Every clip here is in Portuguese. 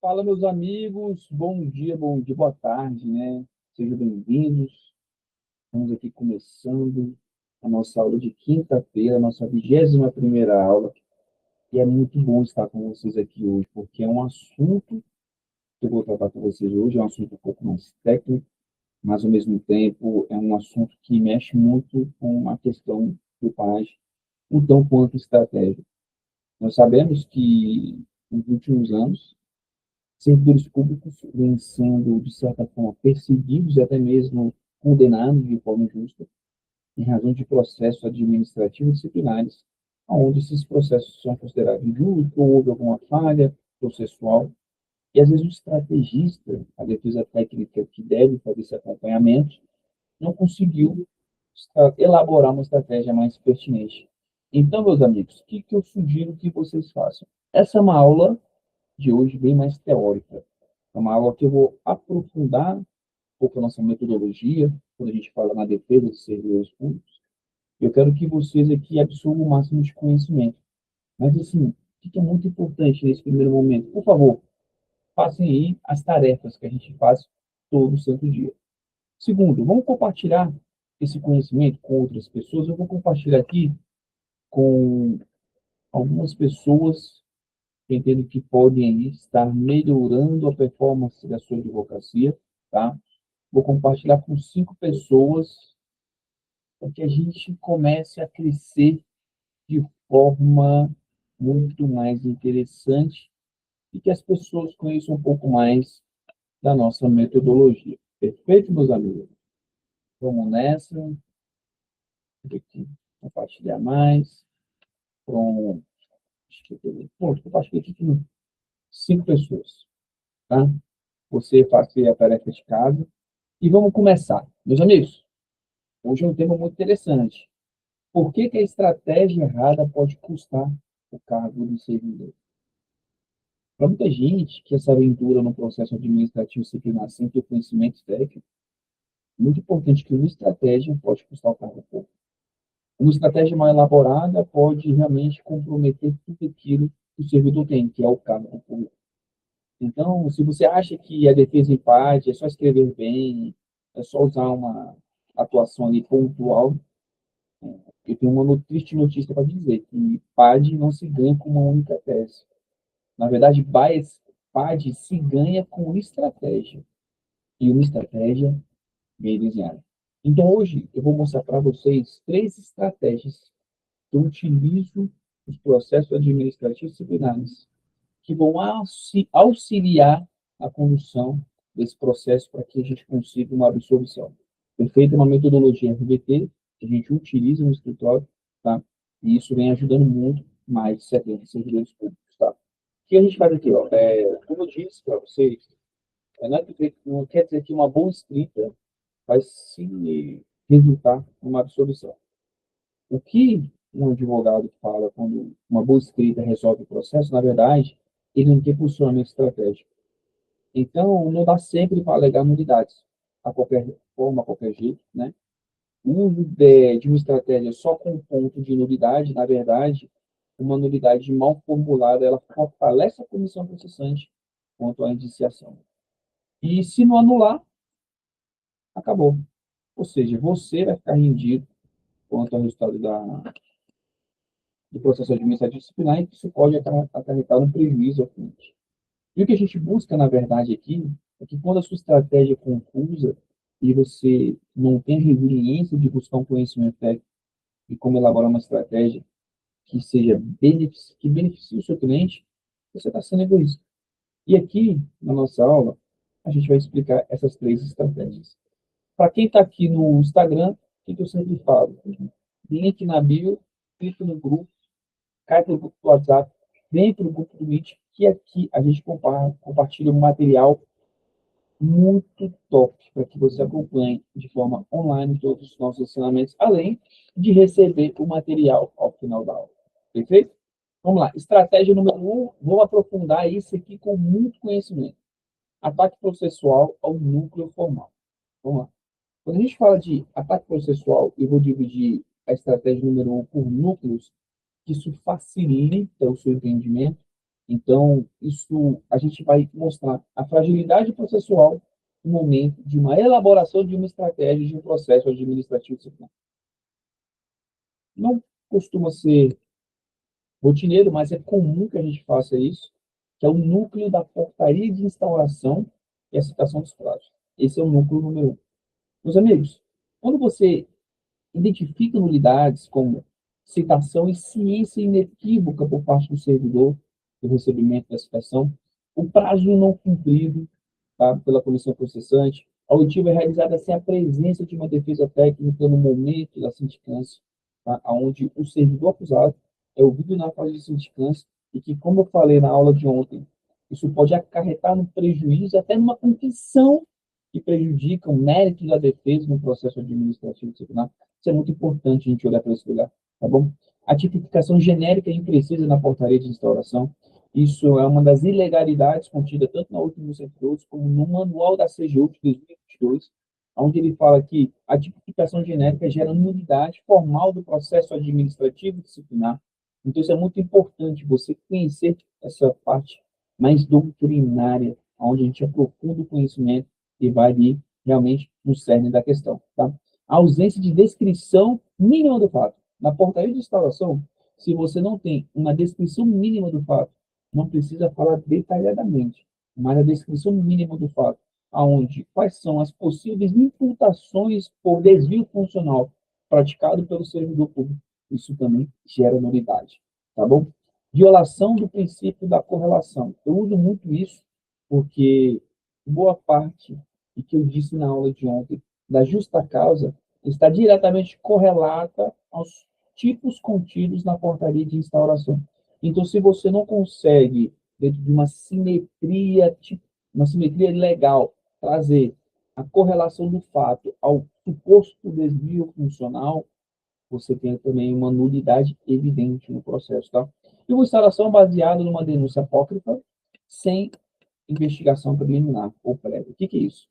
Fala, meus amigos, bom dia, boa tarde, né? Sejam bem-vindos. Estamos aqui começando a nossa aula de quinta-feira, a nossa 21ª aula. E é muito bom estar com vocês aqui hoje, porque é um assunto que eu vou tratar com vocês hoje, é um assunto um pouco mais técnico, mas ao mesmo tempo é um assunto que mexe muito com a questão do página, o tão quanto estratégia. Nós sabemos que nos últimos anos, servidores públicos vêm sendo, de certa forma, perseguidos e até mesmo condenados de forma injusta, em razão de processos administrativos disciplinares, onde esses processos são considerados injustos, ou houve alguma falha processual, e às vezes o estrategista, a defesa técnica que deve fazer esse acompanhamento, não conseguiu elaborar uma estratégia mais pertinente. Então, meus amigos, o que eu sugiro que vocês façam? Essa é uma aula de hoje bem mais teórica. É uma aula que eu vou aprofundar um pouco a nossa metodologia, quando a gente fala na defesa de servidores públicos. Eu quero que vocês aqui absorvam o máximo de conhecimento. Mas, assim, o que é muito importante nesse primeiro momento? Por favor, façam aí as tarefas que a gente faz todo santo dia. Segundo, vamos compartilhar esse conhecimento com outras pessoas. Eu vou compartilhar aqui com algumas pessoas que eu entendo que podem aí estar melhorando a performance da sua advocacia, tá? Vou compartilhar com 5 pessoas para que a gente comece a crescer de forma muito mais interessante e que as pessoas conheçam um pouco mais da nossa metodologia. Perfeito, meus amigos? Vamos nessa. Vou aqui compartilhar mais. Pronto. Pronto, compartilhei aqui com 5 pessoas, tá? Você faça a tarefa de casa e vamos começar. Meus amigos, hoje é um tema muito interessante. Por que a estratégia errada pode custar o cargo do servidor? Para muita gente que essa aventura no processo administrativo disciplinar sem ter conhecimento técnico, é muito importante que uma estratégia pode custar o cargo público. Uma estratégia mal elaborada pode realmente comprometer tudo aquilo que o servidor tem, que é o cargo público. Então, se você acha que a defesa em parte é só escrever bem, é só usar uma atuação ali pontual, eu tenho uma triste notícia para dizer, que PAD não se ganha com uma única tese. Na verdade, PAD se ganha com estratégia, e uma estratégia bem desenhada. Então, hoje, eu vou mostrar para vocês 3 estratégias que eu utilizo nos processos administrativos disciplinares, que vão auxiliar a condução desse processo para que a gente consiga uma absolvição. Foi feita uma metodologia RBT, que a gente utiliza no escritório, tá? E isso vem ajudando muito mais de 70 servidores públicos, tá? O que a gente faz aqui, ó? Como eu disse para vocês, não quer dizer que uma boa escrita vai se resultar numa absolvição. O que um advogado fala quando uma boa escrita resolve o processo, na verdade, ele não tem posicionamento estratégico. Então, não dá sempre para alegar nulidades, a qualquer forma, a qualquer jeito, né? O uso de uma estratégia só com ponto de nulidade, na verdade, uma nulidade mal formulada, ela fortalece a comissão processante quanto à indiciação. E se não anular, acabou. Ou seja, você vai ficar rendido quanto ao resultado do processo administrativo disciplinar e isso pode acarretar um prejuízo ao cliente. E o que a gente busca, na verdade, aqui, é que quando a sua estratégia é confusa e você não tem a resiliência de buscar um conhecimento técnico e como elaborar uma estratégia que seja que beneficie o seu cliente, você está sendo egoísta. E aqui, na nossa aula, a gente vai explicar essas 3 estratégias. Para quem está aqui no Instagram, o que eu sempre falo? Link na bio, clique no grupo, cai para o grupo do WhatsApp, vem para o grupo do Meet, que aqui a gente compartilha um material muito top para que você acompanhe de forma online todos os nossos ensinamentos, além de receber o material ao final da aula. Perfeito? Vamos lá. Estratégia número 1, vou aprofundar isso aqui com muito conhecimento. Ataque processual ao núcleo formal. Vamos lá. Quando a gente fala de ataque processual, eu vou dividir a estratégia número 1 por núcleos, que isso facilita o seu entendimento Então, isso a gente vai mostrar a fragilidade processual no momento de uma elaboração de uma estratégia de um processo administrativo disciplinar. Não costuma ser rotineiro, mas é comum que a gente faça isso, que é o núcleo da portaria de instauração e a citação dos prazos. Esse é o núcleo número um. Meus amigos, quando você identifica nulidades como citação e ciência inequívoca por parte do servidor do recebimento da citação, o prazo não cumprido, tá, pela comissão processante, a oitiva é realizada sem a presença de uma defesa técnica no momento da sindicância, tá, onde o servidor acusado é ouvido na fase de sindicância e que, como eu falei na aula de ontem, isso pode acarretar no prejuízo, até numa confissão que prejudica o mérito da defesa no processo administrativo disciplinar. Isso é muito importante a gente olhar para esse lugar, tá bom? A tipificação genérica e imprecisa na portaria de instauração, isso é uma das ilegalidades contidas tanto na 8.112 como no manual da CGU de 2022, onde ele fala que a tipificação genérica gera nulidade formal do processo administrativo disciplinar. Então, isso é muito importante, você conhecer essa parte mais doutrinária, onde a gente aprofunda o conhecimento e vai ali realmente no cerne da questão. Tá? A ausência de descrição mínima do fato. Na portaria de instauração, se você não tem uma descrição mínima do fato, não precisa falar detalhadamente, mas a descrição mínima do fato, aonde quais são as possíveis imputações por desvio funcional praticado pelo servidor público. Isso também gera nulidade, tá bom? Violação do princípio da correlação. Eu uso muito isso porque boa parte, e que eu disse na aula de ontem, da justa causa, está diretamente correlata aos tipos contidos na portaria de instauração. Então, se você não consegue, dentro de uma simetria legal, trazer a correlação do fato ao suposto desvio funcional, você tem também uma nulidade evidente no processo, tá? E uma instalação baseada numa denúncia apócrifa sem investigação preliminar ou prévia. O que é isso?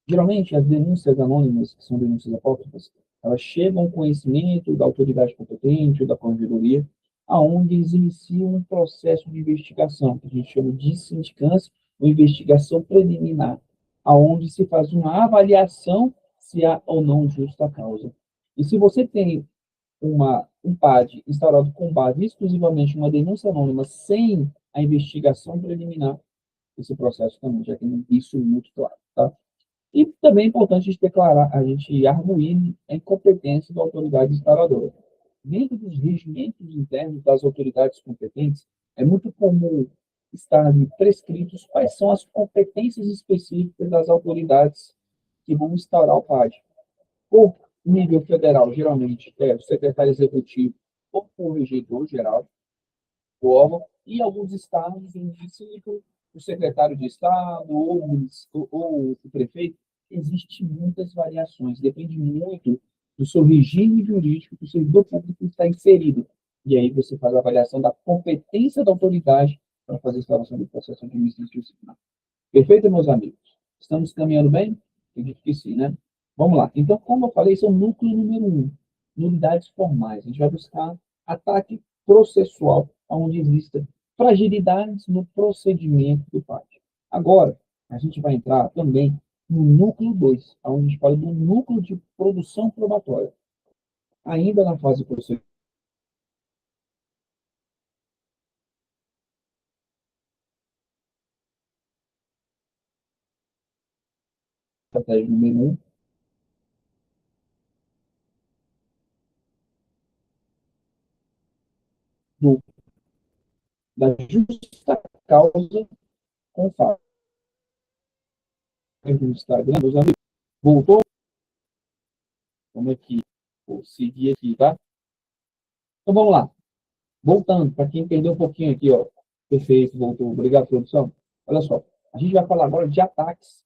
Geralmente, as denúncias anônimas, que são denúncias apócrifas, elas chegam ao conhecimento da autoridade competente ou da corregedoria, aonde eles iniciam um processo de investigação, que a gente chama de sindicância ou investigação preliminar, aonde se faz uma avaliação se há ou não justa causa. E se você tem um PAD instaurado com base exclusivamente em uma denúncia anônima sem a investigação preliminar, esse processo também já tem isso muito claro, tá? E também é importante a gente declarar, a gente arguir a incompetência da autoridade instauradora. Dentro dos regimentos internos das autoridades competentes, é muito comum estar ali prescritos quais são as competências específicas das autoridades que vão instaurar o PAD. Por nível federal, geralmente, é o secretário executivo ou o regedor geral do órgão, e alguns estados, o município, o secretário de Estado ou o prefeito. Existem muitas variações, depende muito do seu regime jurídico que o servidor público está inserido. E aí você faz a avaliação da competência da autoridade para fazer a instalação do processo administrativo disciplinar. Perfeito, meus amigos? Estamos caminhando bem? Acredito que sim, né? Vamos lá. Então, como eu falei, esse é o núcleo número um, nulidades formais. A gente vai buscar ataque processual, onde existem fragilidades no procedimento do PAD. Agora, a gente vai entrar também no núcleo 2, onde a gente fala do núcleo de produção probatória. Ainda na fase processual, estratégia número um, do, da justa causa com o fato. No Instagram, meus amigos, voltou? Como é que vou seguir aqui, tá? Então vamos lá. Voltando, para quem perdeu um pouquinho aqui, ó. Perfeito, voltou. Obrigado, produção. Olha só, a gente vai falar agora de ataques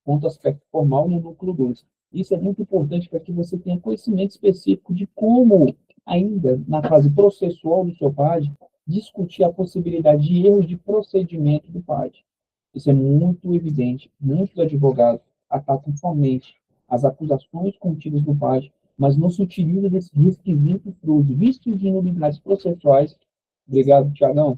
contra o aspecto formal no núcleo 2. Isso é muito importante para que você tenha conhecimento específico de como, ainda na fase processual do seu PAD, discutir a possibilidade de erros de procedimento do PAD. Isso é muito evidente. Muitos advogados atacam somente as acusações contidas no PAD, mas não se utiliza desse requisito para os vistos de nulidades processuais. Obrigado, Tiagão.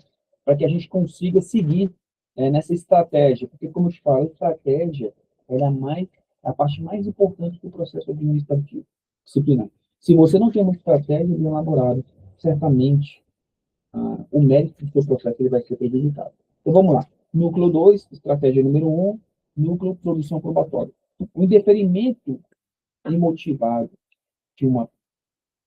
para que a gente consiga seguir nessa estratégia. Porque, como eu te falo, a estratégia ela é a parte mais importante do processo administrativo disciplinar. Se você não tem uma estratégia bem elaborada, certamente o mérito do seu processo ele vai ser prejudicado. Então, vamos lá. Núcleo 2, estratégia número 1, núcleo produção probatória. O indeferimento imotivado de,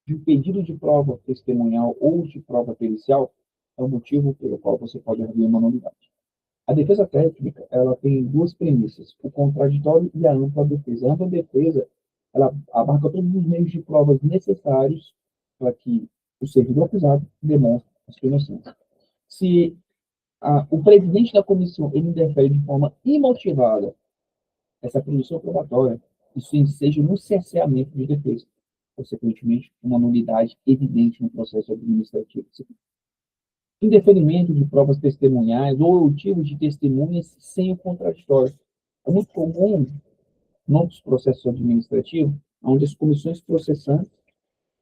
de um pedido de prova testemunhal ou de prova pericial é o motivo pelo qual você pode abrir uma nulidade. A defesa técnica ela tem duas premissas, o contraditório e a ampla defesa. A ampla defesa ela abarca todos os meios de provas necessários para que o servidor acusado demonstre a sua inocência. Se o presidente da comissão ele interfere de forma imotivada essa produção probatória, isso enseja no cerceamento de defesa, consequentemente, uma nulidade evidente no processo administrativo. Indeferimento de provas testemunhais ou motivos de testemunhas sem o contraditório. É muito comum, nos processos administrativos, onde as comissões processantes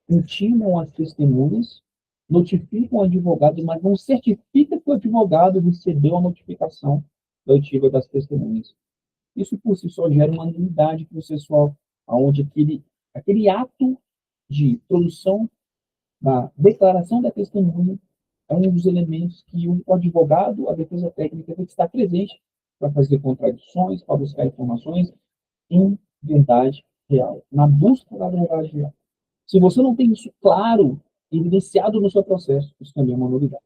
intimam as testemunhas, notificam o advogado, mas não certifica que o advogado recebeu a notificação da oitiva das testemunhas. Isso, por si só, gera uma nulidade processual, onde aquele ato de produção da declaração da testemunha é um dos elementos que o advogado, a defesa técnica, tem que estar presente para fazer contradições, para buscar informações em verdade real, na busca da verdade real. Se você não tem isso claro, evidenciado no seu processo, isso também é uma novidade.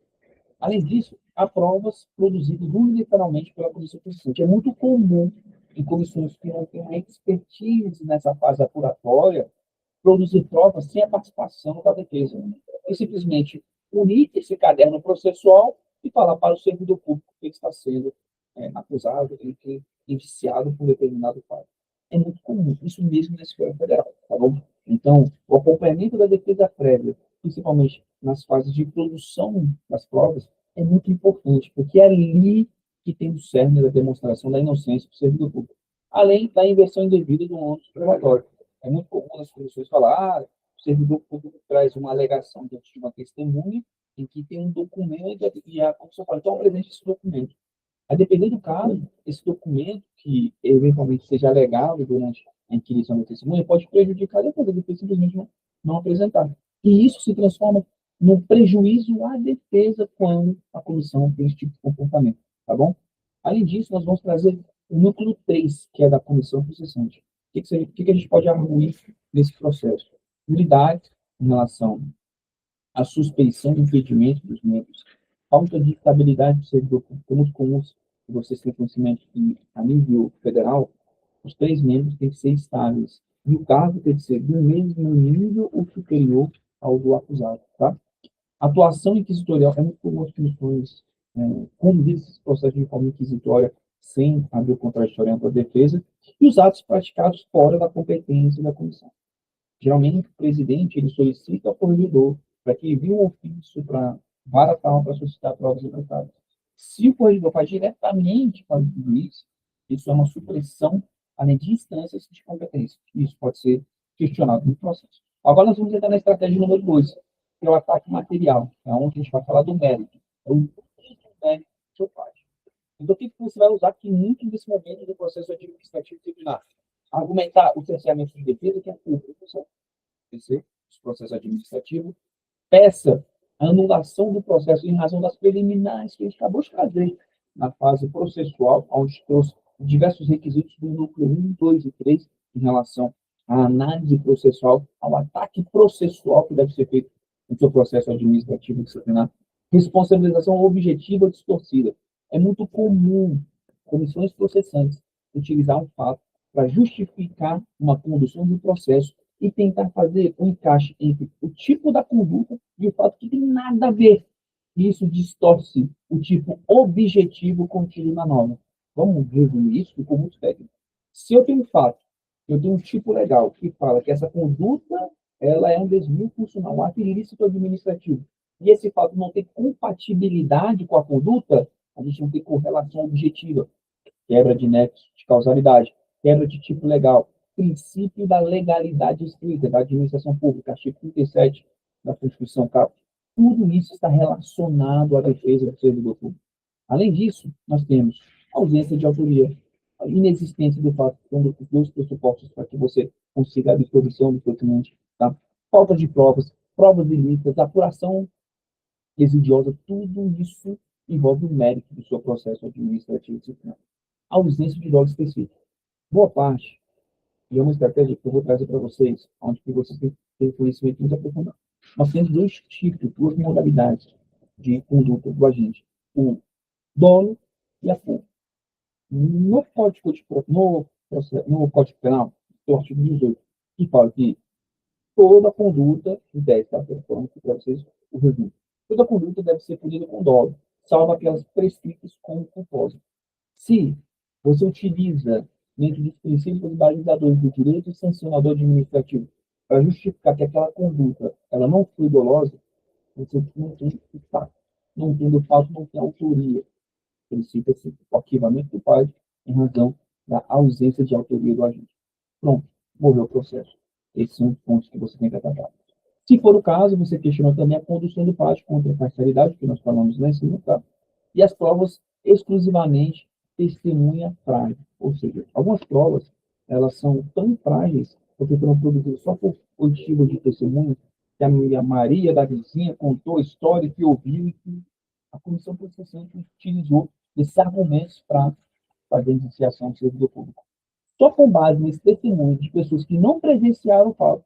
Além disso, há provas produzidas unilateralmente pela comissão processante. É muito comum em comissões que não têm uma expertise nessa fase apuratória produzir provas sem a participação da defesa. E simplesmente unir esse caderno processual e falar para o servidor público que ele está sendo acusado e indiciado por determinado fato. É muito comum, isso mesmo na esfera federal, tá bom? Então, o acompanhamento da defesa prévia, principalmente nas fases de produção das provas, é muito importante, porque é ali que tem o cerne da demonstração da inocência do servidor público, além da inversão indevida do ônus probatório. É muito comum as comissões falar, o servidor público traz uma alegação diante de uma testemunha em que tem um documento e a comissão fala, então apresente esse documento. A depender do caso, esse documento, que eventualmente seja alegado durante a inquirição da testemunha, pode prejudicar depois, a defesa simplesmente não apresentar. E isso se transforma num prejuízo à defesa quando a comissão tem esse tipo de comportamento, tá bom? Além disso, nós vamos trazer o núcleo 3, que é da comissão processante. O que a gente pode arguir nesse processo? Nulidade em relação à suspeição do impedimento dos membros, falta de estabilidade do servidor público. É muito comum que vocês tenham conhecimento que, a nível federal, os 3 membros têm que ser estáveis. E o cargo tem que ser do mesmo nível ou superior ao do acusado. Tá? Atuação inquisitorial é muito comum as comissões conduzir esses processos de forma inquisitória sem haver contraditório para a defesa e os atos praticados fora da competência da comissão. Geralmente, o presidente ele solicita ao corregedor para que envie um ofício para vara tal para solicitar provas apresentadas. Se o corregedor faz diretamente para o juiz, isso é uma supressão, além de instâncias de competência. Isso pode ser questionado no processo. Agora nós vamos entrar na estratégia número 2, que é o ataque material, é onde a gente vai falar do mérito. É o mérito do seu pai. Então, o que você vai usar aqui muito nesse momento do processo administrativo disciplinar? Argumentar o cerceamento de defesa, que é a pública, os processos administrativos, peça a anulação do processo em razão das preliminares que a gente acabou de fazer na fase processual, onde trouxe diversos requisitos do núcleo 1, 2 e 3 em relação à análise processual, ao ataque processual que deve ser feito no seu processo administrativo disciplinar. Responsabilização objetiva distorcida. É muito comum comissões processantes utilizar um fato para justificar uma condução de um processo e tentar fazer um encaixe entre o tipo da conduta e o fato que tem nada a ver. Isso distorce o tipo objetivo contido na norma. Vamos resumir isso, ficou muito técnico. Se eu tenho um fato, eu tenho um tipo legal que fala que essa conduta ela é um desvio funcional, um ato ilícito administrativo, e esse fato não tem compatibilidade com a conduta, a gente não tem correlação objetiva, quebra de nexo de causalidade, quebra de tipo legal, princípio da legalidade estrita da administração pública, artigo 37 da Constituição Caput. Tudo isso está relacionado à defesa do servidor público. Além disso, nós temos ausência de autoria, a inexistência do fato de um dos dois pressupostos para que você consiga a absolvição do seu cliente, tá? Falta de provas, provas ilícitas, apuração exigiosa, tudo isso envolve o mérito do seu processo administrativo disciplinar. A ausência de dolo específico. Boa parte, e é uma estratégia que eu vou trazer para vocês, onde que vocês têm que ter conhecimento muito aprofundado. Nós temos dois tipos, duas modalidades de conduta do agente. O dolo e a culpa. No Código Penal, o artigo 18, que fala que toda conduta, em 10, tá? Falando aqui para vocês o resumo. Toda conduta deve ser punida com dolo, salvo aquelas prescritas como culposa. Se você utiliza, dentro dos princípios balizadores do direito sancionador administrativo, para justificar que aquela conduta ela não foi dolosa, você não tem fato. Não tendo fato, não tem autoria. Solicita-se o arquivamento do PAD em razão da ausência de autoria do agente. Pronto, morreu o processo. Esses são os pontos que você tem que tratar. Se for o caso, você questiona também a condução do PAD contra a parcialidade, que nós falamos lá em cima, tá? E as provas exclusivamente testemunha frágil. Ou seja, algumas provas, elas são tão frágeis, porque foram produzidas só por motivo de testemunho, que a Maria da vizinha contou a história que ouviu e que a comissão processante utilizou esses argumentos para fazer a iniciação do servidor público. Só com base nesse testemunho de pessoas que não presenciaram o fato,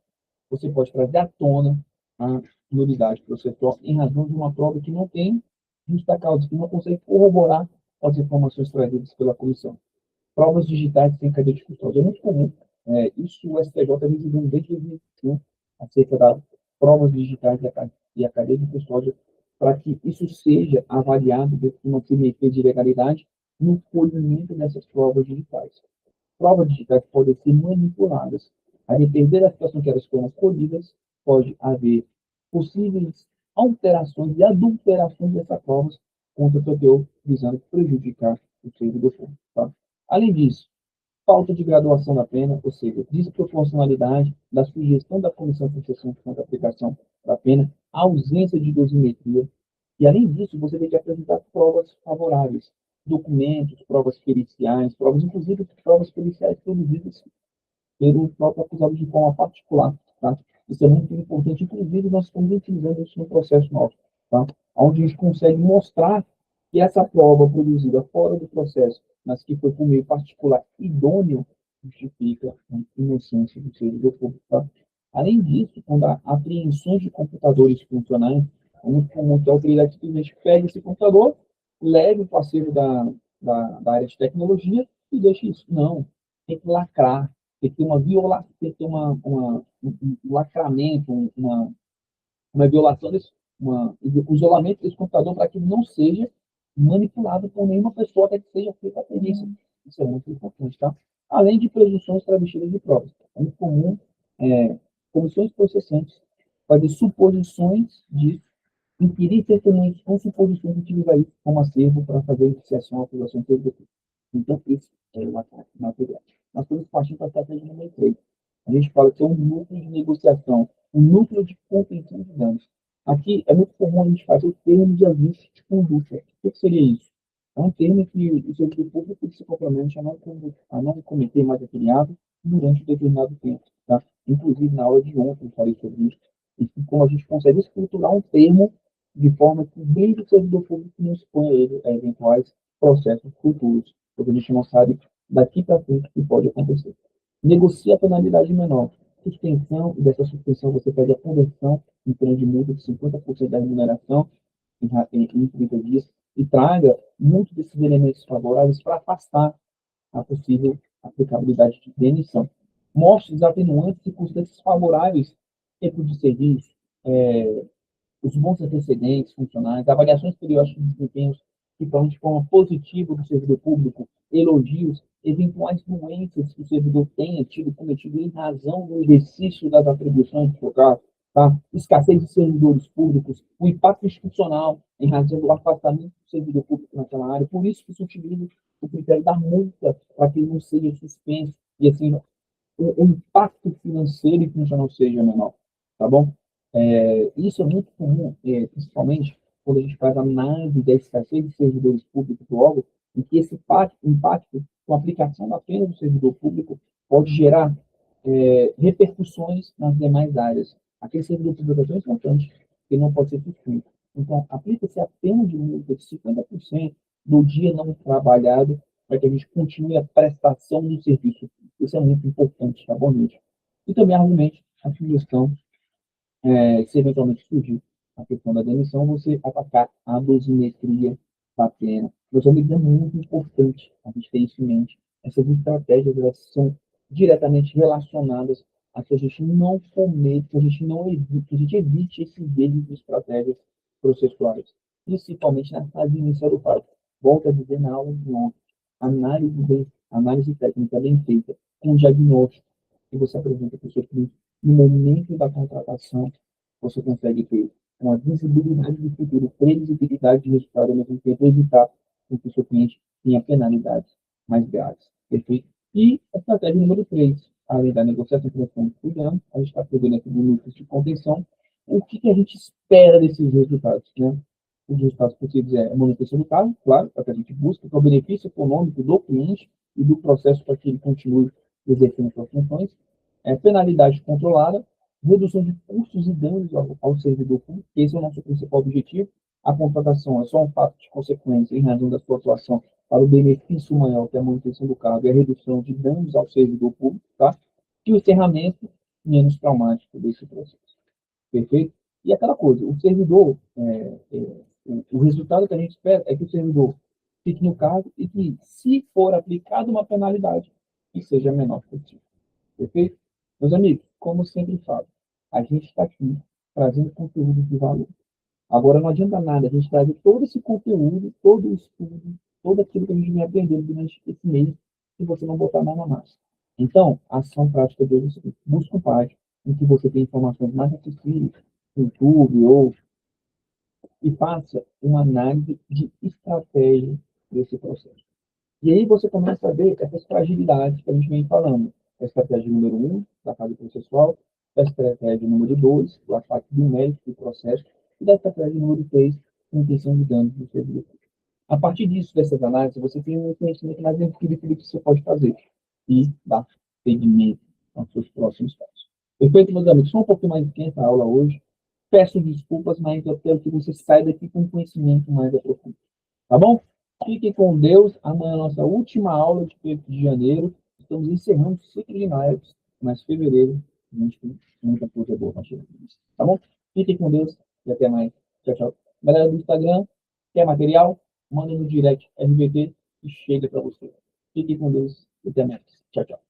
você pode trazer à tona a nulidade processual em razão de uma prova que não tem justa causa, que não consegue corroborar as informações trazidas pela comissão. Provas digitais sem cadeia de custódia. É muito comum. Isso o STJ vem julgando desde 2021 acerca das provas digitais e a cadeia de custódia, para que isso seja avaliado dentro de uma firmeza de legalidade no colhimento dessas provas digitais. Provas digitais podem ser manipuladas. A depender da situação que elas foram colhidas, pode haver possíveis alterações e adulterações dessas provas contra o TTO, visando prejudicar o servidor público. Tá? Além disso, falta de graduação da pena, ou seja, desproporcionalidade da sugestão da comissão de concessão contra a aplicação da pena, ausência de dosimetria, e além disso, você tem que apresentar provas favoráveis, documentos, provas periciais, provas, inclusive provas periciais produzidas pelo próprio acusado de forma particular, tá? Isso é muito importante, inclusive nós estamos utilizando isso no processo nosso, tá? Onde a gente consegue mostrar que essa prova produzida fora do processo, mas que foi por meio particular idôneo, justifica a inocência do servidor público, tá? Além disso, quando há apreensões de computadores funcionais, é muito comum que a autoridade simplesmente pegue esse computador, leve o parceiro da área de tecnologia e deixe isso. Não, tem que lacrar, tem que ter uma violação, tem que ter um lacramento, uma violação desse, um isolamento desse computador para que ele não seja manipulado por nenhuma pessoa até que seja feita a perícia. Isso é muito importante, tá? Além de presunções travestidas de provas. É muito comum comissões processantes fazer suposições de inquirir testemunhas com suposições de utilizar isso como acervo para fazer a iniciação, acusação de. Então, esse é o ataque material. Nós estamos partindo para a estratégia número 3. A gente fala que é um núcleo de negociação, um núcleo de contenção de danos. Aqui é muito comum a gente fazer o termo de ajuste de conduta. O que seria isso? É um termo que o servidor público se compromete a não cometer mais aquele ato durante um determinado tempo. Tá? Inclusive, na aula de ontem, eu falei sobre isso. E como a gente consegue estruturar um termo de forma que desde o servidor público não exponha ele a eventuais processos futuros, porque a gente não sabe daqui para frente o que pode acontecer. Negocia a penalidade menor. Suspensão, e dessa suspensão você pede a conversão em plano de multa de 50% da remuneração em 30 dias e traga muitos desses elementos favoráveis para afastar a possível aplicabilidade de demissão. Mostre os atenuantes e circunstâncias favoráveis, tempo de serviço, os bons antecedentes funcionais, avaliações periódicas de desempenhos que falam de forma positiva do servidor público, elogios, eventuais doenças que o servidor tenha tido cometido em razão do exercício das atribuições do cargo, tá? Escassez de servidores públicos, o impacto institucional em razão do afastamento do servidor público naquela área. Por isso que se utiliza o critério da multa para que ele não seja suspenso e assim o impacto financeiro e funcional seja menor, tá bom? Isso é muito comum, principalmente quando a gente faz análise da escassez de servidores públicos do órgão, em que esse impacto com a aplicação da pena do servidor público pode gerar repercussões nas demais áreas. Aquele servidor público é tão importante que não pode ser substituído. Então, aplica-se a pena de multa de 50% do dia não trabalhado para que a gente continue a prestação do serviço público. Isso é muito importante, tá bom, gente? E também argumente a sugestão se eventualmente surgir a questão da demissão, você atacar a dosimetria da pena. Meus amigos, é muito importante a gente ter isso em mente. Essas estratégias elas são diretamente relacionadas a que a gente não cometa, que a gente não evite, que a gente evite esses erros de estratégias processuais, principalmente na fase inicial do fato. Volto a dizer na aula de ontem, análise técnica bem feita, com diagnóstico que você apresenta para o seu cliente no momento da contratação, você consegue ter uma visibilidade do futuro, previsibilidade de resultado, ao mesmo tempo evitar que o seu cliente tenha penalidades mais graves. Perfeito? E a estratégia número 3, além da negociação que nós estamos cuidando, a gente está pegando aqui no núcleo de contenção, o que a gente espera desses resultados, né? Os resultados possíveis é a manutenção do carro, claro, para que a gente busque, que é o benefício econômico do cliente e do processo para que ele continue exercendo suas funções, penalidade controlada, redução de custos e danos ao servidor público, esse é o nosso principal objetivo. A contratação é só um fato de consequência em razão da sua atuação para o benefício maior, que é a manutenção do cargo e a redução de danos ao servidor público, tá? E o encerramento menos traumático desse processo. Perfeito? E aquela coisa, o servidor, o resultado que a gente espera é que o servidor fique no cargo e que, se for aplicada uma penalidade, que seja menor possível. Perfeito? Meus amigos, como sempre falo, a gente está aqui trazendo conteúdo de valor. Agora, não adianta nada a gente trazer todo esse conteúdo, todo o estudo, todo aquilo que a gente vem aprendendo durante esse mês, se você não botar a mão na massa. Então, a ação prática de hoje é o seguinte: busque um página em que você tem informações mais acessíveis, no YouTube, ou e faça uma análise de estratégia desse processo. E aí você começa a ver essas fragilidades que a gente vem falando. A estratégia número 1, da fase processual, a estratégia número 2, o ataque do mérito do processo, e da estratégia número 3, intenção de danos do servidor. A partir disso, dessas análises, você tem um conhecimento mais empírico do que você pode fazer e dar seguimento aos seus próximos passos. Perfeito, meus amigos? Foi um pouquinho mais intensa a aula hoje. Peço desculpas, mas eu quero que você saia daqui com um conhecimento mais aprofundado. Tá bom? Fiquem com Deus. Amanhã é a nossa última aula de janeiro. Estamos encerrando o ciclo de lives, mas fevereiro a gente tem muita coisa boa para chegar. Tá bom? Fiquem com Deus e até mais. Tchau, tchau. Galera do Instagram, quer material? Manda no direct RBT e chega para você. Fiquem com Deus e até mais. Tchau, tchau.